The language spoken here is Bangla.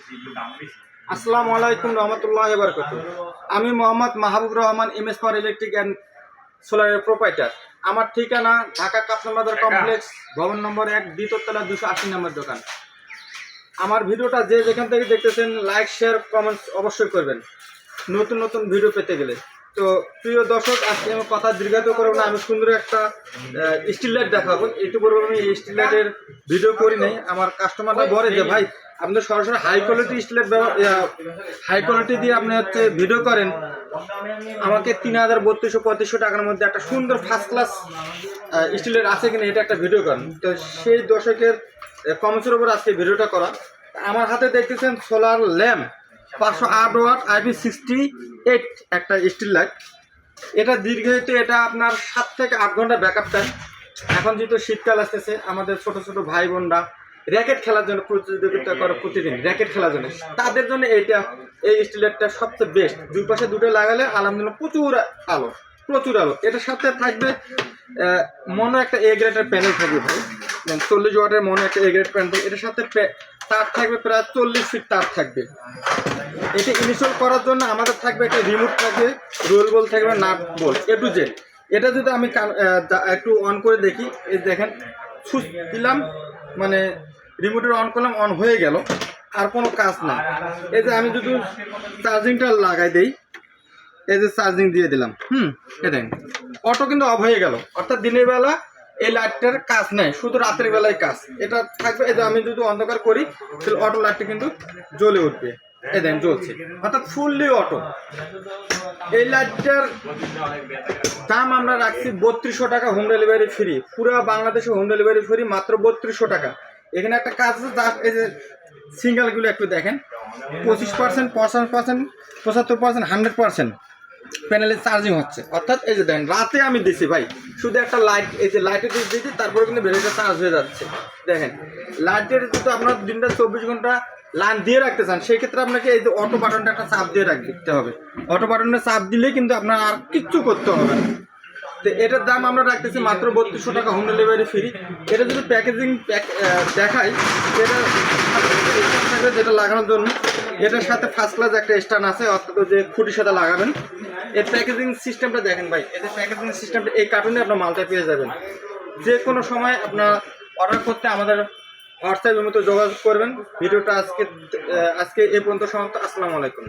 আসসালামু আলাইকুম রহমতুল্লাহি ওয়া বারাকাতুহু। আমি Mohammad Mahbubur Rahman MS power electric and সোলারের প্রোপাইটার। আমার ঠিকানা ঢাকা কাপ্তান বাজার কমপ্লেক্স, ভবন নম্বর 1, দ্বিতীয়তলা, 280 নম্বর দোকান। আমার ভিডিওটা যে যেখান থেকে দেখতেছেন লাইক শেয়ার কমেন্টস অবশ্যই করবেন নতুন নতুন ভিডিও পেতে গেলে। তো প্রিয় দর্শক, আজকে আমি কথা দীর্ঘায়িত করব না, আমি সুন্দর একটা স্টিল লাইট দেখাবো। একটু বলবো আমি এই স্টিল লাইটের ভিডিও করি নাই। আমার কাস্টমাররা বলে যে ভাই আপনি সরাসরি high quality steel light high quality দিয়ে আপনি হচ্ছে ভিডিও করেন, আমাকে ৩,৩২০-৩৫০০ টাকার মধ্যে একটা সুন্দর ফার্স্ট ক্লাস স্টিল লাইট আছে কিনা এটা একটা ভিডিও করেন। তো সেই দর্শকের কমেন্টসের উপর আজকে ভিডিওটা করা। আমার হাতে দেখতেছেন সোলার ল্যাম্প 508 ওয়াট IP68 একটা স্টিল লাইট। এটা দীর্ঘায়িত, এটা আপনার 7 থেকে 8 ঘন্টা ব্যাকআপ টাইম। এখন যেহেতু শীতকাল আসতেছে, আমাদের ছোট ছোট ভাই বোনরা র্যাকেট খেলার জন্য প্রতিযোগিতা করে প্রতিদিন র্যাকেট খেলার জন্য, তাদের জন্য এই স্টিল লাইটটা সবচেয়ে বেস্ট। দুই পাশে দুটো লাগালে আলহামদুলিল্লাহ প্রচুর আলো। এটার সাথে থাকবে মনো একটা এ গ্রেডের প্যানেল থাকবে ভাই, 40 ওয়াটের মনো একটা এ গ্রেড প্যানেল। এটার সাথে তার থাকবে প্রায় 40 ফিট তার থাকবে। এটা ইনস্টল করার জন্য আমাদের থাকবে একটা রিমোট থাকবে, রোল বল থাকবে, nut ball, A to Z। এটা যদি আমি একটু অন করে দেখি, এই দেখেন সুইচ দিলাম, মানে রিমোটের অন করলাম, অন হয়ে গেল, আর কোনো কাজ না। এই যে আমি যদি চার্জিংটা লাগাই দেই, এই যে চার্জিং দিয়ে দিলাম, এই দেখেন অটো কিন্তু অফ হয়ে গেল। অর্থাৎ দিনের বেলা এই লাইটটার কাজ নেই, শুধু রাতের বেলায় কাজ। এটা থাকবে, এই যে আমি যদি অন্ধকার করি তাহলে অটো লাইটটা কিন্তু জ্বলে উঠবে। এই দেখেন জ্বলছে, অর্থাৎ ফুললি অটো। এই লাইটটার দাম আমরা রাখছি 3200 টাকা, হোম ডেলিভারি ফ্রি। পুরো বাংলাদেশে হোম ডেলিভারি ফ্রি, মাত্র 3200 টাকা। এখানে একটা কাজ আছে, এই যে সিঙ্গেলগুলো একটু দেখেন, 25%, 50%, 75%, 100% প্যানেলে চার্জিং হচ্ছে। অর্থাৎ এই যে দেখেন রাতে আমি দিছি ভাই, শুধু একটা লাইট, এই যে লাইটে দিয়েছি, তারপরে কিন্তু ব্যাটারিটা চার্জ হয়ে যাচ্ছে। দেখেন লাইটের যদি আপনার দিনটা 24 ঘন্টা লাইন দিয়ে রাখতে চান, সেই ক্ষেত্রে আপনাকে এই যে অটো বাটনটা একটা চাপ দিয়ে রাখতে হবে। অটো বাটনটা চাপ দিলেই কিন্তু আপনার আর কিচ্ছু করতে হবে না। তো এটার দাম আমরা রাখতেছি মাত্র 3200 টাকা, হোম ডেলিভারি ফ্রি। এটা যদি প্যাকেজিং দেখাই, যেটা লাগানোর জন্য এটার সাথে ফার্স্ট ক্লাস একটা স্ট্যান্ড আছে, অর্থাৎ যে খুঁটির সাথে লাগাবেন। এই প্যাকেজিং সিস্টেমটা দেখেন ভাই, এই যে প্যাকেজিং সিস্টেমটা, এই কার্টুনে আপনার মালটা পেয়ে যাবেন। যে কোনো সময় আপনার অর্ডার করতে আমাদের হোয়াটসঅ্যাপের মতো যোগাযোগ করবেন। ভিডিওটা আজকে এই পর্যন্ত সমাপ্ত। আসসালামু আলাইকুম।